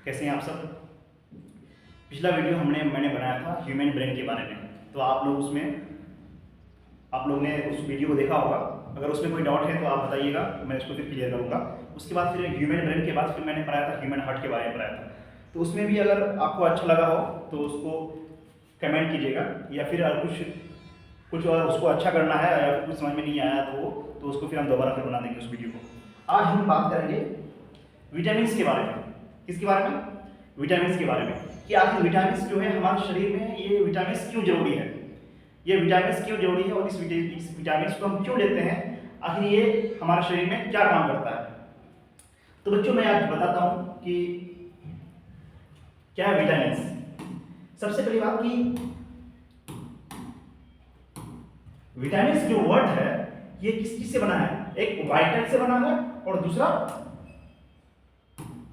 कैसे हैं आप सब। पिछला वीडियो मैंने बनाया था ह्यूमन ब्रेन के बारे में, तो आप लोग ने उस वीडियो को देखा होगा। अगर उसमें कोई डाउट है तो आप बताइएगा, मैं उसको फिर क्लियर करूँगा। उसके बाद फिर ह्यूमन ब्रेन के बाद फिर मैंने पढ़ाया था ह्यूमन हार्ट के बारे में पढ़ाया था। तो उसमें भी अगर आपको अच्छा लगा हो तो उसको कमेंट कीजिएगा, या फिर कुछ और उसको अच्छा करना है या फिर कुछ समझ में नहीं आया तो उसको फिर हम दोबारा फिर बना देंगे उस वीडियो को। आज हम बात करेंगे विटामिन्स के बारे में। किसके बारे में? विटामिन्स के बारे में, कि आखिर विटामिन्स जो है हमारे शरीर में, ये विटामिन्स क्यों जरूरी है, ये विटामिन्स क्यों जरूरी है और इस विटामिन्स को हम क्यों लेते हैं, आखिर ये हमारे शरीर में क्या काम करता है। तो बच्चों मैं आज बताता हूं कि क्या है विटामिन्स। सबसे पहली बात कि विटामिन्स जो वर्ड है ये किस चीज से बना है? एक वाइटल से बना है और दूसरा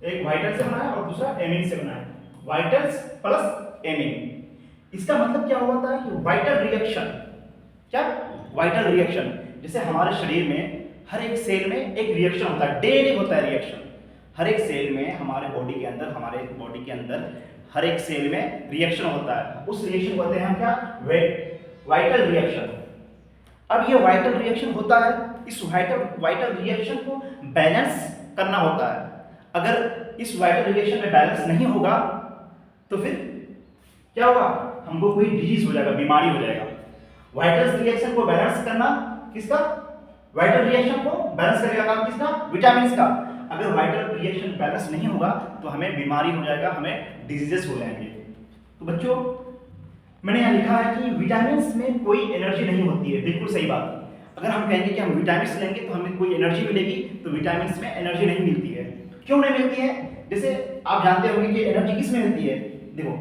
एमिन से बना है। वाइटल्स प्लस एमिन, इसका मतलब क्या होता है कि वाइटल रिएक्शन। क्या? Vital reaction. जैसे हमारे शरीर में हर एक सेल में एक रिएक्शन होता है, डेली होता है रिएक्शन। हर एक सेल में हमारे बॉडी के अंदर हर एक सेल में रिएक्शन होता है। उस रिएक्शन को कहते हैं हम क्या? Vital reaction. अब ये वाइटल रिएक्शन होता है, इस वाइटल रिएक्शन को बैलेंस करना होता है। अगर इस वाइटल रिएक्शन में बैलेंस नहीं होगा तो फिर क्या होगा? हमको कोई डिजीज हो जाएगा, बीमारी हो जाएगा। वाइटल रिएक्शन को बैलेंस करना किसका? वाइटल रिएक्शन को बैलेंस करेगा काम किसका? विटामिन्स का। अगर वाइटल रिएक्शन बैलेंस नहीं होगा तो हमें बीमारी हो जाएगा, हमें डिजीजेस हो जाएंगे। तो बच्चों मैंने यहाँ लिखा है कि विटामिन्स में कोई एनर्जी नहीं होती है। बिल्कुल सही बात। अगर हम कहेंगे कि हम विटामिन्स लेंगे तो हमें कोई एनर्जी मिलेगी, तो विटामिन्स में एनर्जी नहीं मिलती है। क्यों नहीं मिलती है? जैसे आप जानते होंगे कि एनर्जी किस में मिलती है। देखो,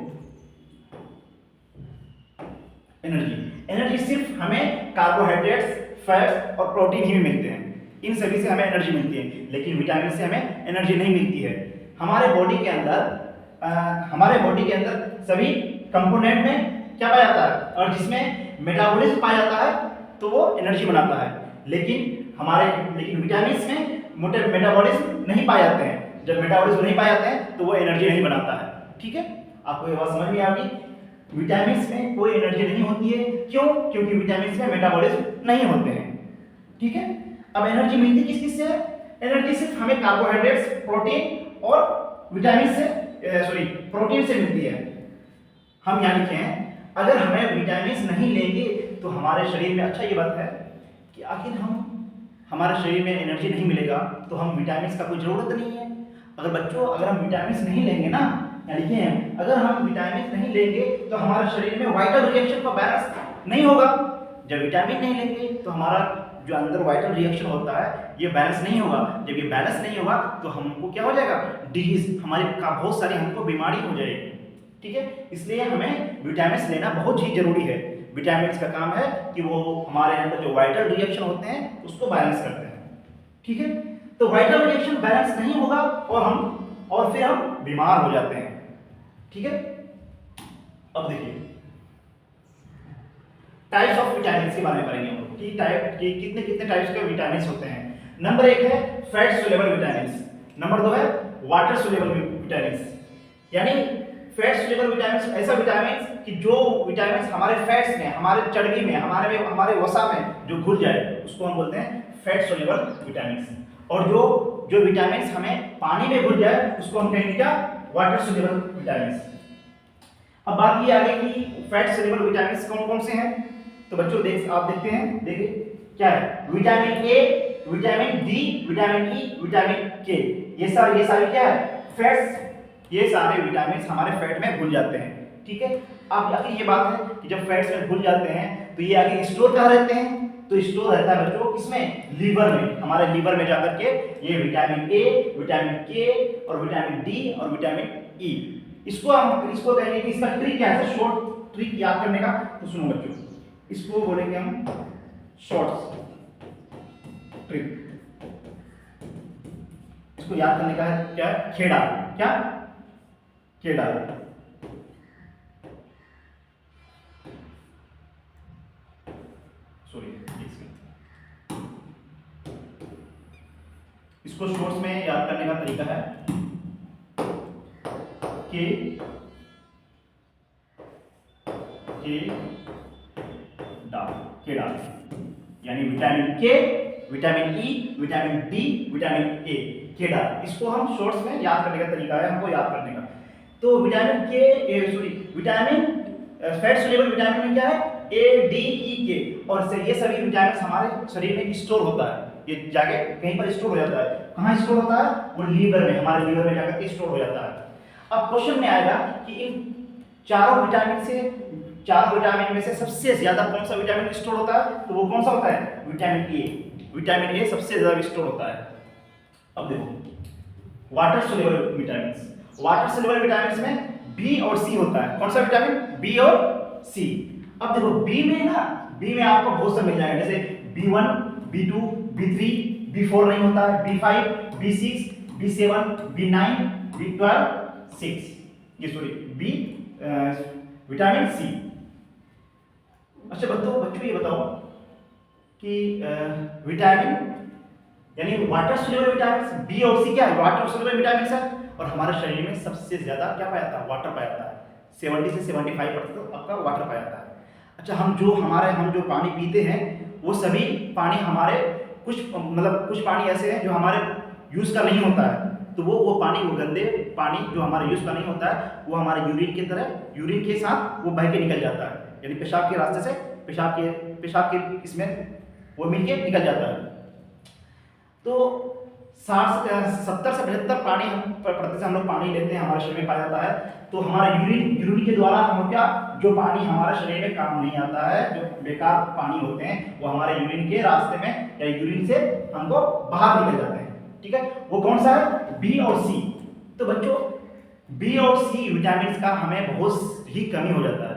एनर्जी सिर्फ हमें कार्बोहाइड्रेट्स, फैट्स और प्रोटीन ही मिलते हैं। इन सभी से हमें एनर्जी मिलती है, लेकिन विटामिन से हमें एनर्जी नहीं मिलती है। हमारे बॉडी के अंदर सभी कंपोनेंट में क्या पाया जाता है, और जिसमें मेटाबॉलिज्म पाया जाता है तो वो एनर्जी बनाता है। लेकिन विटामिन्स में मेटाबॉलिज्म नहीं पाए जाते हैं। जब मेटाबॉलिज्म नहीं पाए जाते हैं तो वो एनर्जी नहीं बनाता है। ठीक है, आपको ये बात समझ में आ गई। विटामिन्स में कोई एनर्जी नहीं होती है। क्यों? क्योंकि विटामिन्स में मेटाबॉलिज्म नहीं होते हैं। ठीक है, अब एनर्जी मिलती किस से? एनर्जी सिर्फ हमें कार्बोहाइड्रेट्स, प्रोटीन और विटामिन से प्रोटीन से मिलती है। हम यहाँ लिखे हैं अगर हमें विटामिन्स नहीं लेंगे तो हमारे शरीर में, अच्छा ये बात है कि आखिर हमारे शरीर में एनर्जी नहीं मिलेगा तो हम विटामिन्स का कोई जरूरत नहीं है। अगर हम विटामिन्स नहीं लेंगे ना, लिखे हैं अगर हम विटामिन नहीं लेंगे तो हमारे शरीर में वाइटल रिएक्शन का बैलेंस नहीं होगा। जब विटामिन नहीं लेंगे तो हमारा जो अंदर वाइटल रिएक्शन होता है ये बैलेंस नहीं होगा। जब ये बैलेंस नहीं होगा तो हमको क्या हो जाएगा? डिजीज, बहुत सारी हमको बीमारी हो जाएगी। ठीक है, इसलिए हमें विटामिन लेना बहुत ही जरूरी है। विटामिन का काम है कि वो हमारे अंदर जो वाइटल रिएक्शन होते हैं उसको बैलेंस करते हैं। ठीक है, तो वाइटल रिएक्शन बैलेंस नहीं होगा और फिर हम बीमार हो जाते हैं। ठीक है, अब देखिए टाइप्स ऑफ विटामिन्स के बारे में पढ़ेंगे हम लोग कि कितने टाइप्स के विटामिन्स होते हैं। नंबर 1 है फैट सोल्यूबल विटामिन्स, नंबर 2 है वाटर सोल्यूबल विटामिन्स। यानी फैट सोल्यूबल विटामिन्स ऐसा विटामिन्स कि जो विटामिन्स हमारे फैट्स में, हमारे चर्बी में, हमारे वसा में जो घुल जाए उसको हम बोलते हैं फैट सोल्यूबल विटामिन्स। और जो विटामिन्स हमें पानी में घुल जाए उसको हम कहेंगे क्या? Water soluble vitamins. अब बात ये आ गई कि फैट सोल्यूबल विटामिन्स कौन-कौन से हैं। तो बच्चों आप देखते हैं, देखिए क्या है? Vitamin A, vitamin D, vitamin E, vitamin के, ये सारे क्या है? फैट्स। ये सारे विटामिन्स हमारे फैट में घुल जाते हैं। ठीक है, अब आखिर ये बात है कि जब फैट्स में घुल जाते हैं तो ये आखिर स्टोर कहाँ रहते हैं? तो स्टोर रहता है बच्चों किसमें? लीवर में। हमारे लीवर में जाकर के ये विटामिन ए, विटामिन के और विटामिन डी और विटामिन ई, इसको कहेंगे कि इसका ट्रिक क्या है? शॉर्ट ट्रिक याद करने का। तो सुनो बच्चों, इसको बोलेंगे हम शॉर्ट ट्रिक। इसको याद करने का है क्या? खेड़ा। क्या? खेड़ा। इसको शॉर्ट्स में याद करने का तरीका है के डाल यानी विटामिन के, vitamin E, vitamin D, vitamin A, के डाल। इसको हम शॉर्ट्स में याद करने का तरीका है हमको याद करने का। तो विटामिन के विटामिन फैट सोल्यूबल विटामिन में क्या है, ए डी ई के, और ये सभी विटामिन हमारे शरीर में स्टोर होता है, ये जाके कहीं पर स्टोर हो जाता है। कहाँ स्टोर होता है, वो लीवर में, हमारे लीवर में जाकर स्टोर हो जाता है। अब क्वेश्चन में आएगा कि इन चारों विटामिन में से सबसे ज्यादा कौन सा विटामिन स्टोर होता है, तो वो कौन सा होता है, विटामिन ए। विटामिन ए सबसे ज्यादा स्टोर होता है। अब देखो वाटर सोल्यूबल विटामिन में बी और सी होता है। कौन सा विटामिन, बी और सी। अब देखो बी में आपको बहुत सा मिल जाएगा, जैसे B1, B2, B3, B4 नहीं होता है, B5, B6, B7, B9, B12, 6, ये सॉरी बी विटामिन सी। अच्छा बच्चों ये बताओ कि विटामिन यानी वाटर सोल्यूबल विटामिन बी और सी क्या है, वाटर सोल्यूबल विटामिन है, और हमारे शरीर में सबसे ज्यादा क्या पाया जाता है, वाटर पाया जाता है। 70 से 75% आपका वाटर पाया जाता है। अच्छा हम जो पानी पीते हैं वो सभी पानी हमारे कुछ पानी ऐसे हैं जो हमारे यूज का नहीं होता है, तो वो पानी, वो गंदे पानी जो हमारे यूज का नहीं होता है, वो हमारे यूरिन के साथ वो बह के निकल जाता है, यानी पेशाब के रास्ते से पेशाब के इसमें वो मिलके निकल जाता है। तो 70 से 75 प्रतिशत हम लोग पानी लेते हैं, हमारे शरीर में पाया जाता है। तो हमारा यूरिन के द्वारा हम क्या, जो पानी हमारे शरीर में काम नहीं आता है, जो बेकार पानी होते हैं, वो हमारे यूरिन के रास्ते में या यूरिन से हमको बाहर निकल जाते हैं। ठीक है, वो कौन सा है, बी और सी। तो बच्चों बी और सी विटामिन का हमें बहुत ही कमी हो जाता है।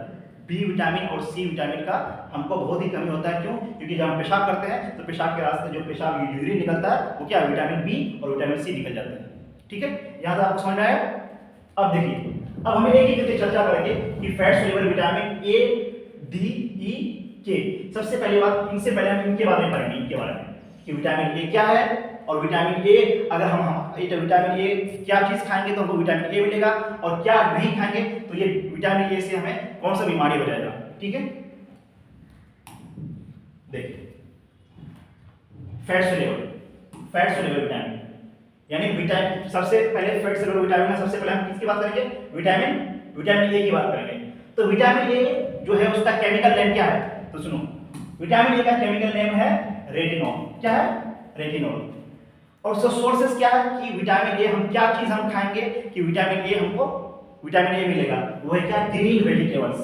बी विटामिन और सी विटामिन का हमको बहुत ही कमी होता है। क्यों, क्योंकि जब हम पेशाब करते हैं तो पेशाब के रास्ते जो पेशाब यूरिन निकलता है वो क्या, विटामिन बी और विटामिन सी निकल जाते हैं। ठीक है, यहाँ तक आपको समझ में आया। अब देखिए, अब हमें एक करके चर्चा करेंगे कि fat soluble vitamin A, D, E, K. सबसे पहले बात, इनसे पहले हम इनके बारे में पढ़ेंगे, इनके बारे में कि विटामिन ए क्या है, और विटामिन ए अगर हम विटामिन ए क्या चीज खाएंगे तो हमको विटामिन ए मिलेगा, और क्या नहीं खाएंगे तो ये विटामिन ए से हमें कौन सा बीमारी हो जाएगा। ठीक है, देखिए फैट सोल्यूबल विटामिन यानी विटामिन, सबसे पहले फैट सोल्यूबल विटामिन है, सबसे पहले हम किसकी बात करेंगे, विटामिन ए की बात करेंगे। तो विटामिन ए जो है उसका केमिकल नेम क्या है, तो सुनो, विटामिन ए का केमिकल नेम है रेटिनॉल। क्या है, रेटिनॉल। और उसका सोर्सेस क्या है कि विटामिन ए हम क्या चीज हम खाएंगे कि विटामिन ए हमको विटामिन ए मिलेगा, वो है क्या, green vegetables,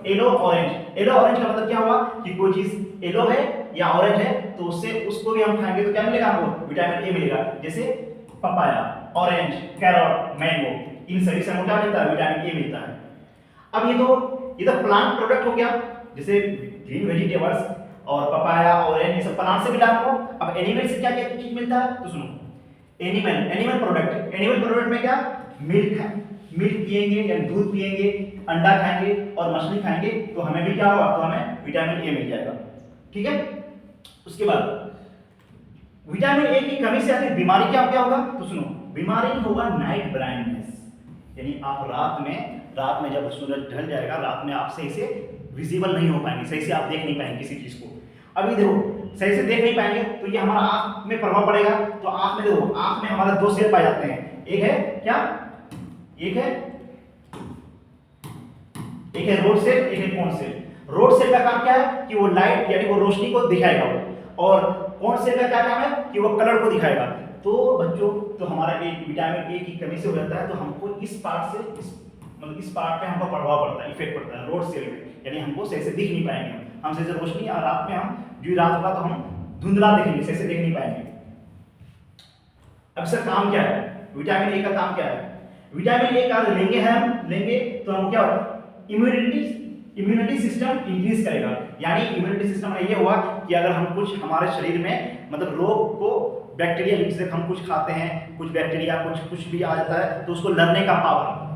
yellow orange. Yellow orange का मतलब क्या हुआ कि कोई चीज येलो है या ऑरेंज है तो उसको भी हम खाएंगे तो क्या मिलेगा हमको, विटामिन ए मिलेगा। जैसे पपाया, ऑरेंज, कैरोट, मैंगो, इन सभी से हमको क्या मिलता है, विटामिन ए मिलता है। अब ये तो प्लांट प्रोडक्ट हो गया, जैसे ग्रीन वेजिटेबल्स और पपाया, ऑरेंज, ये सब प्लांट से मिला हमको। अब एनिमल से क्या क्या चीज मिलता है, तो सुनो, एनिमल प्रोडक्ट में क्या, मिल्क पिएंगे या दूध पिएंगे, अंडा खाएंगे और मछली खाएंगे तो हमें भी क्या होगा, तो हमें विटामिन ए मिल जाएगा। ठीक है, उसके बाद विटामिन ए की कमी से आती बीमारी क्या होगा, तो सुनो, बीमारी होगा नाइट ब्लाइंडनेस, यानी आप रात में जब सूरज ढल जाएगा, रात में आप सही से विजिबल नहीं हो पाएंगे, सही से आप देख नहीं पाएंगे किसी चीज को। अभी देखो सही से देख नहीं पाएंगे तो ये हमारा आंख में प्रभाव पड़ेगा। तो आंख में देखो, आंख में हमारा दो सेल पाए जाते हैं, एक है क्या, एक है रोड सेल, एक है कोन सेल। रोड सेल का काम क्या है कि वो लाइट यानी वो रोशनी को दिखाएगा, और कोन सेल का क्या काम है कि वो कलर को दिखाएगा। तो बच्चों, तो हमारा एक विटामिन ए की कमी से हो जाता है, तो हमको इस पार्ट पे हमको प्रभाव पड़ता है, इफेक्ट पड़ता है रोड सेल में, यानी हमको सही से दिख नहीं पाएंगे, हम सही से रोशनी, और रात में हम जो रात होगा तो हम धुंधला देखेंगे, सही से देख नहीं पाएंगे। अब सर काम क्या है, विटामिन ए का काम क्या है, विटामिन ए का लेंगे तो हम क्या होगा, इम्यूनिटी सिस्टम इंक्रीज करेगा। यानी इम्यूनिटी सिस्टम में ये हुआ कि अगर हम कुछ हमारे शरीर में मतलब रोग को, बैक्टीरिया जैसे हम कुछ खाते हैं, कुछ बैक्टीरिया कुछ भी आ जाता है तो उसको लड़ने का पावर,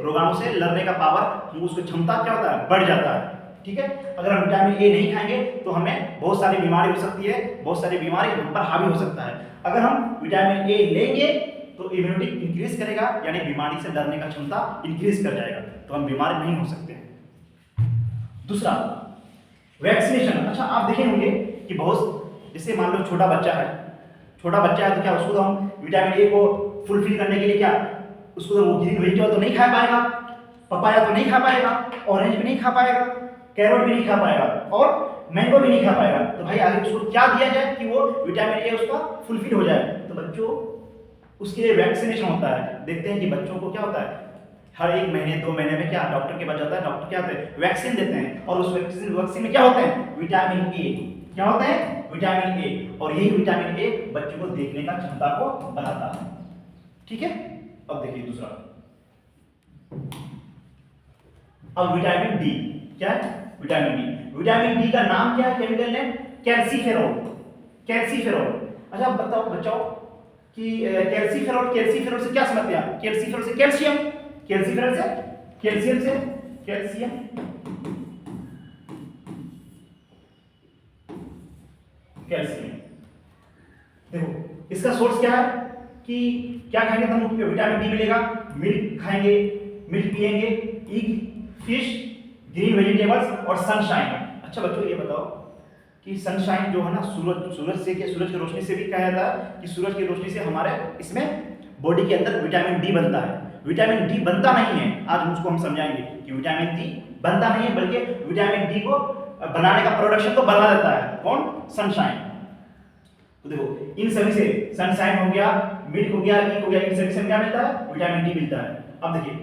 रोगाणु से लड़ने का पावर, हम उसको क्षमता क्या होता है, बढ़ जाता है। ठीक है, अगर हम विटामिन ए नहीं खाएंगे तो हमें बहुत सारी बीमारी हो सकती है, बहुत सारी बीमारी हम पर हावी हो सकता है। अगर हम विटामिन ए लेंगे तो इम्यूनिटी इंक्रीज करेगा, यानी बीमारी से लड़ने का क्षमता इंक्रीज कर जाएगा, तो हम बीमार नहीं हो सकते। दूसरा, वैक्सीनेशन। अच्छा, आप देखे होंगे कि बहुत, जैसे मान लो छोटा बच्चा है तो क्या उसको तो हम विटामिन ए को फुलफिल करने के लिए क्या, उसको तो वो ग्रीन वेजिटेबल तो नहीं खा पाएगा, पपाया तो नहीं खा पाएगा, ऑरेंज भी नहीं खा पाएगा, कैरोट भी नहीं खा पाएगा और मैंगो भी नहीं खा पाएगा। तो भाई आगे उसको क्या दिया जाए कि वो विटामिन ए उसका फुलफिल हो जाए? तो बच्चों, उसके लिए वैक्सीनेशन होता है। देखते हैं कि बच्चों को क्या होता है, हर 1 महीने 2 महीने में क्या डॉक्टर के पास जाता है, डॉक्टर क्या होता है, वैक्सीन देते हैं, और उस वैक्सीन में क्या होते हैं, विटामिन ए। क्या होते हैं? Vitamin A. और यही विटामिन ए बच्चों को देखने का क्षमता को बढ़ाता है। ठीक है, अब देखिए दूसरा, अब विटामिन डी। क्या है? Vitamin D. विटामिन डी का नाम क्या है, केमिकल नेम? कैल्सीफेरॉल। कैल्सीफेरॉल। अच्छा बताओ बच्चों कि कैल्सीफेरॉल से क्या समझते हैं? कैल्सीफेरॉल से कैल्शियम, कैल्सीफेरॉल से कैल्शियम, से कैल्शियम, कैल्शियम। देखो इसका सोर्स क्या है कि क्या खाएंगे तो हमको विटामिन डी मिलेगा, मिल्क खाएंगे, मिल्क पिएंगे, एग, फिश, ग्रीन वेजिटेबल्स और सनशाइन। अच्छा बच्चों ये बताओ कि सनशाइन जो है ना, सूरज की रोशनी से भी कहा जाता है कि सूरज की रोशनी से हमारे इसमें बॉडी के अंदर विटामिन डी बनता है। विटामिन डी बनता नहीं है, आज उसको हम समझाएंगे कि विटामिन डी बनता नहीं है, बल्कि विटामिन डी को बनाने का प्रोडक्शन को बढ़ा देता है कौन? सनशाइन। तो देखो इन सभी से, सनशाइन हो गया, मिल्क हो गया, ईग हो गया, इन सभी से क्या मिलता है? विटामिन डी मिलता है। अब देखिए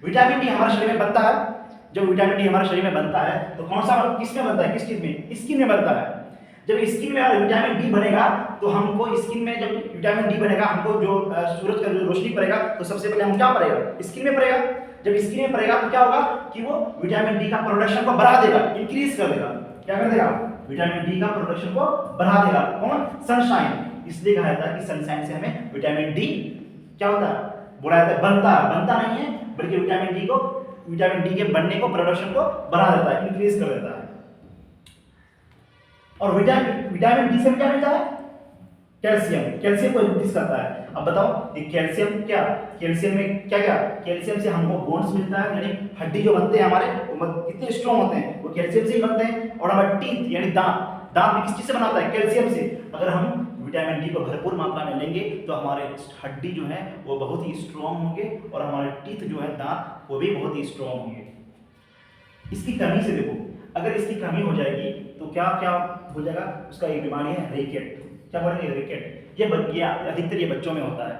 विटामिन डी हमारे शरीर में बनता है। जब विटामिन डी हमारे शरीर में बनता है तो कौन सा, किस में बनता है, किस चीज में? स्किन में बनता है। जब स्किन में विटामिन डी बनेगा तो हमको स्किन में, जब विटामिन डी बनेगा, हमको जो सूरज का जो रोशनी पड़ेगा तो सबसे पहले हम क्या पड़ेगा? स्किन में पड़ेगा। जब स्किन में पड़ेगा तो क्या होगा कि वो विटामिन डी का प्रोडक्शन को बढ़ा देगा, इंक्रीज कर देगा। क्या कर देगा? विटामिन डी का प्रोडक्शन को बढ़ा देगा कौन? सनशाइन। इसलिए कहा जाता है कि सनशाइन से हमें विटामिन डी क्या होता है? बोला जाता है बनता नहीं है, बल्कि विटामिन डी के बनने को, प्रोडक्शन को बढ़ा देता है, इंक्रीज कर देता है। और विटामिन डी से क्या मिलता है? कैल्शियम को इंक्रीज करता है। अब बताओ ये कैल्शियम में क्या कैल्शियम से हमको बोन्स मिलता है, यानी हड्डी जो बनते हैं हमारे, वो कितने स्ट्रॉन्ग होते हैं, वो कैल्शियम से ही बनते हैं। और हमारे टीथ यानी दांत भी किस चीज से बनाता है? कैल्शियम से। अगर हम विटामिन डी को भरपूर मात्रा में लेंगे तो हमारे हड्डी जो है वो बहुत ही स्ट्रॉन्ग होंगे, और हमारे टीथ जो है, दांत, वो भी बहुत ही स्ट्रॉन्ग होंगे। इसकी कमी से देखो, अगर इसकी कमी हो जाएगी तो क्या क्या हो जाएगा? उसका एक बीमारी है रिकेट। क्या बोलेंगे? रिकेट। ये अधिकतर ये बच्चों में होता है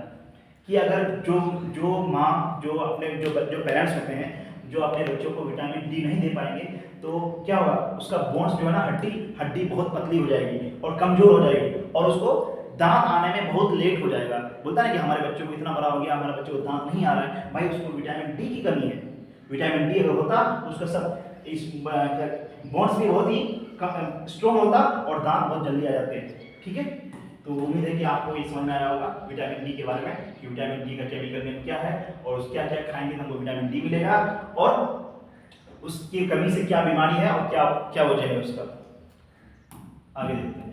कि अगर जो माँ जो पेरेंट्स होते हैं, जो अपने बच्चों को विटामिन डी नहीं दे पाएंगे तो क्या होगा? उसका बोन्स जो है ना, हड्डी बहुत पतली हो जाएगी और कमजोर हो जाएगी, और उसको दांत आने में बहुत लेट हो जाएगा। बोलता है कि हमारे बच्चों को इतना बड़ा हो गया, हमारे बच्चों को दांत नहीं आ रहा है। भाई उसको विटामिन डी की कमी है। विटामिन डी अगर होता तो उसका सब बोन्स भी बहुत ही स्ट्रॉन्ग होता और दांत बहुत जल्दी आ जाते हैं। ठीक है, तो उम्मीद है कि आपको ये समझ में आया होगा विटामिन डी के बारे में, कि विटामिन डी का केमिकल नेम क्या है, और क्या क्या खाएंगे तो हमको विटामिन डी मिलेगा, और उसकी कमी से क्या बीमारी है और क्या क्या वजह है उसका। आगे देखते हैं।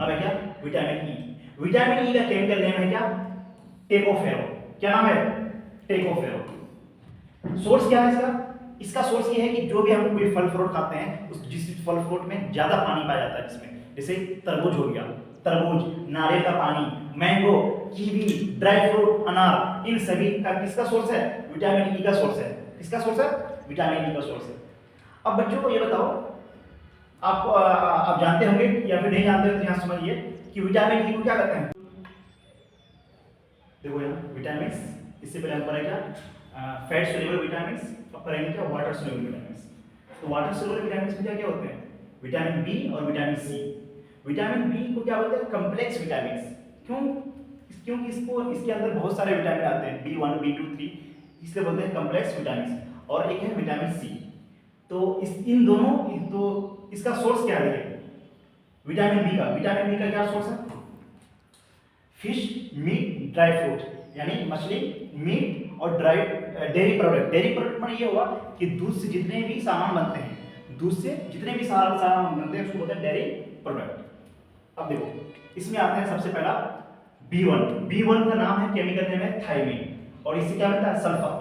अब है क्या? Vitamin E. विटामिन ई का केमिकल नेम है क्या? टेकोफेरो। क्या नाम है? टेकोफेरो। सोर्स क्या है इसका? इसका सोर्स ये है कि जो भी हम कोई फल फ्रूट खाते हैं, उस जिस फल फ्रूट में ज्यादा पानी पाया जाता है, जिसमें जैसे तरबूज हो गया, नारियल का पानी, मैंगो, कीवी, ड्राई फ्रूट, अनार, इन सभी का किसका सोर्स है? विटामिन ई का सोर्स है। किसका सोर्स है? विटामिन ई का सोर्स है। अब बच्चों को ये बताओ, आप जानते होंगे या फिर नहीं जानते हो तो यहाँ समझिए कि विटामिन ई को क्या कहते हैं। देखो यहाँ विटामिन, इससे पहले हम पढ़े क्या? फैट सोल्यूबल विटामिन, और पढ़ेंगे क्या? Water soluble vitamin. तो वाटर सोल्यूबल विटामिन में क्या होते हैं? विटामिन बी और विटामिन सी। विटामिन बी को क्या बोलते हैं? Complex vitamin. क्योंकि इसके अंदर बहुत सारे विटामिन आते हैं, B1, B2, 3, इसलिए बोलते हैं कम्प्लेक्स विटामिन। और एक है विटामिन सी। तो इन दोनों, तो इसका सोर्स क्या है? विटामिन बी का क्या सोर्स है? फिश, मीट, ड्राई फ्रूट, यानी मछली, मीट और डेयरी प्रोडक्ट में ये हुआ कि दूध से जितने भी सामान बनते हैं, उसको बोलते हैं डेयरी प्रोडक्ट। अब देखो इसमें आते हैं सबसे पहला B1। B1 का नाम है, केमिकल नेम है थायमीन और इससे क्या मिलता है सल्फर।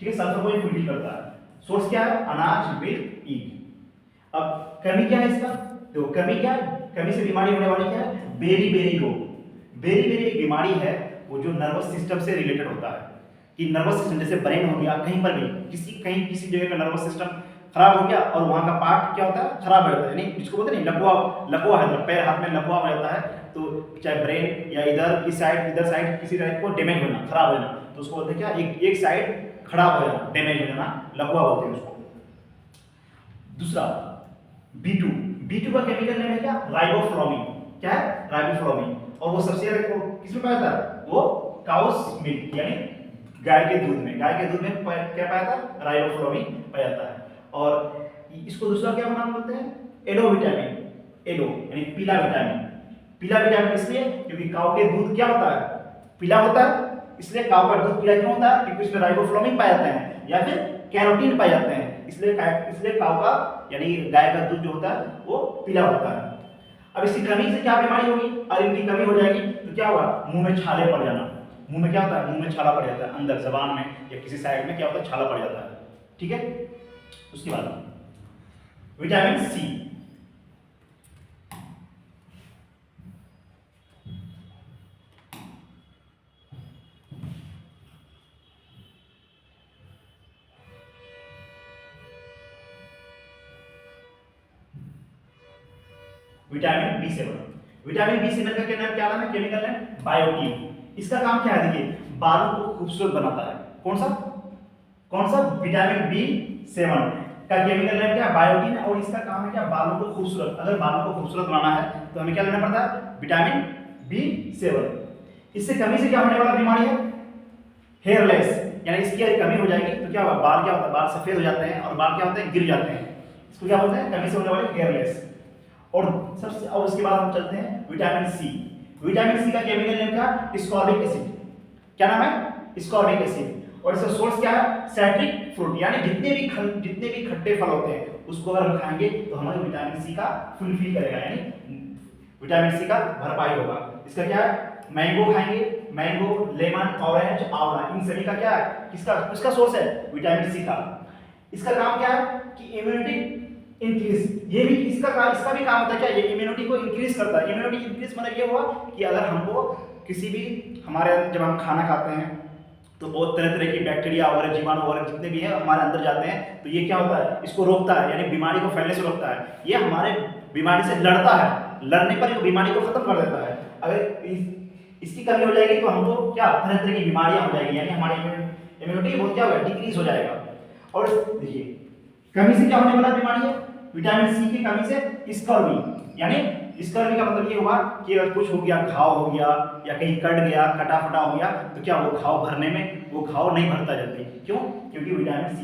ठीक है, सल्फर को ये फुलफिल करता है। सोर्स क्या है अनाज, मिल्क, ईट। अब कमी क्या है इसका, तो कमी क्या है, कमी से बीमारी होने वाली क्या है बेरी बेरी रोग। बेरी बेरी एक बीमारी है वो जो नर्वस सिस्टम से रिलेटेड होता है कि नर्वस सिस्टम जैसे ब्रेन हो गया, कहीं पर भी किसी जगह का नर्वस सिस्टम खराब हो गया और वहां का पार्ट क्या होता है खराब हो जाता है, यानी जिसको बोलते हैं लकवा, लकवा है, पैर हाथ में लकवा हो जाता है, तो चाहे ब्रेन या इधर इस साइड इधर साइड किसी साइड को डैमेज होना, खराब हो जाना, तो उसको बोलते हैं क्या एक साइड खराब हो जाना, डैमेज हो जाना, लकवा बोलते हैं उसको। दूसरा B2 का केमिकल नेम है क्या राइबोफ्लोविन। क्या है राइबोफ्लोविन, और वो सबसे ज्यादा किसमें पाया जाता है, वो काउस मिल्क यानी गाय के दूध में क्या पाया जाता है राइबोफ्लोविन पाया जाता है। और इसको दूसरा क्या नाम बोलते हैं एलो विटामिन, एलो यानी पीला विटामिन। पीला विटामिन इसलिए क्योंकि काऊ के दूध क्या होता है पीला होता है, इसलिए काऊ का दूध पीला क्यों होता है क्योंकि उसमें राइबोफ्लोविन पाए जाते हैं या फिर कैरोटीन पाए जाते हैं, इसलिए काऊ का यानी गाय का दूध जो होता है वो पीला होता है। अब इसकी कमी से क्या बीमारी होगी, और इनकी कमी हो जाएगी तो क्या होगा मुंह में छाले पड़ जाना। मुंह में क्या होता है मुंह में छाला पड़ जाता है, अंदर जबान में या किसी साइड में क्या होता है छाला पड़ जाता है। ठीक है, उसके बाद vitamin C. Vitamin B seven का क्या नाम है केमिकल है बायोटीन। इसका काम क्या है देखिए बालों को खूबसूरत बनाता है। कौन सा विटामिन B7 का केमिकल नेम क्या है बायोटीन, और इसका काम है क्या बालों को खूबसूरत, अगर बालों को खूबसूरत बनाना है तो हमें क्या लेना पड़ता है विटामिन B7। इससे कमी से क्या होने वाला बीमारी है हेयरलेस, यानी इसकी अगर कमी हो जाएगी तो क्या होगा बाल क्या होता है बाल सफेद हो जाते हैं और बाल क्या होते हैं गिर जाते हैं, इसको क्या बोलते हैं कमी से होने वाले हेयरलेस। और उसके बाद हम चलते हैं विटामिन सी। विटामिन सी का केमिकल नेम क्या है स्कॉर्बिक एसिड। क्या नाम है स्कॉर्बिक एसिड, और इसका सोर्स क्या है साइट्रिक फ्रूट, यानी जितने भी खट्टे फल होते हैं उसको अगर हम खाएंगे तो हमारे विटामिन सी का फुलफिल करेगा, यानी विटामिन सी का भरपाई होगा। इसका क्या है मैंगो खाएंगे, मैंगो, लेमन, ऑरेंज, आंवला, इन सभी का क्या है किसका सोर्स है विटामिन सी का। इसका काम क्या है कि इम्यूनिटी इंक्रीज, ये भी इसका भी काम होता है क्या ये इम्यूनिटी को इंक्रीज करता है। इम्यूनिटी इंक्रीज मतलब ये हुआ कि अगर हमको किसी भी हमारे जब हम खाना खाते हैं तो बहुत तरह तरह की बैक्टीरिया वगैरह जीवाणु वगैरह जितने भी हैं हमारे अंदर जाते हैं, तो ये क्या होता है इसको रोकता है, यानी बीमारी को फैलने से रोकता है। ये हमारे बीमारी से लड़ता है, लड़ने पर ये बीमारी को खत्म कर देता है। अगर इसकी कमी हो जाएगी तो हमको क्या तरह तरह की बीमारियां हो जाएगी, यानी हमारी इम्यूनिटी बहुत क्या होगा डिक्रीज हो जाएगा। और देखिए कमी से क्या होने वाला बीमारी है विटामिन सी की कमी से स्कर्वी, यानी स्कर्वी का मतलब ये हुआ कि अगर कुछ हो गया घाव हो गया या कहीं कट गया कटा फटा हो गया तो क्या वो घाव भरने में वो घाव नहीं भरता जल्दी, क्यों क्योंकि विटामिन सी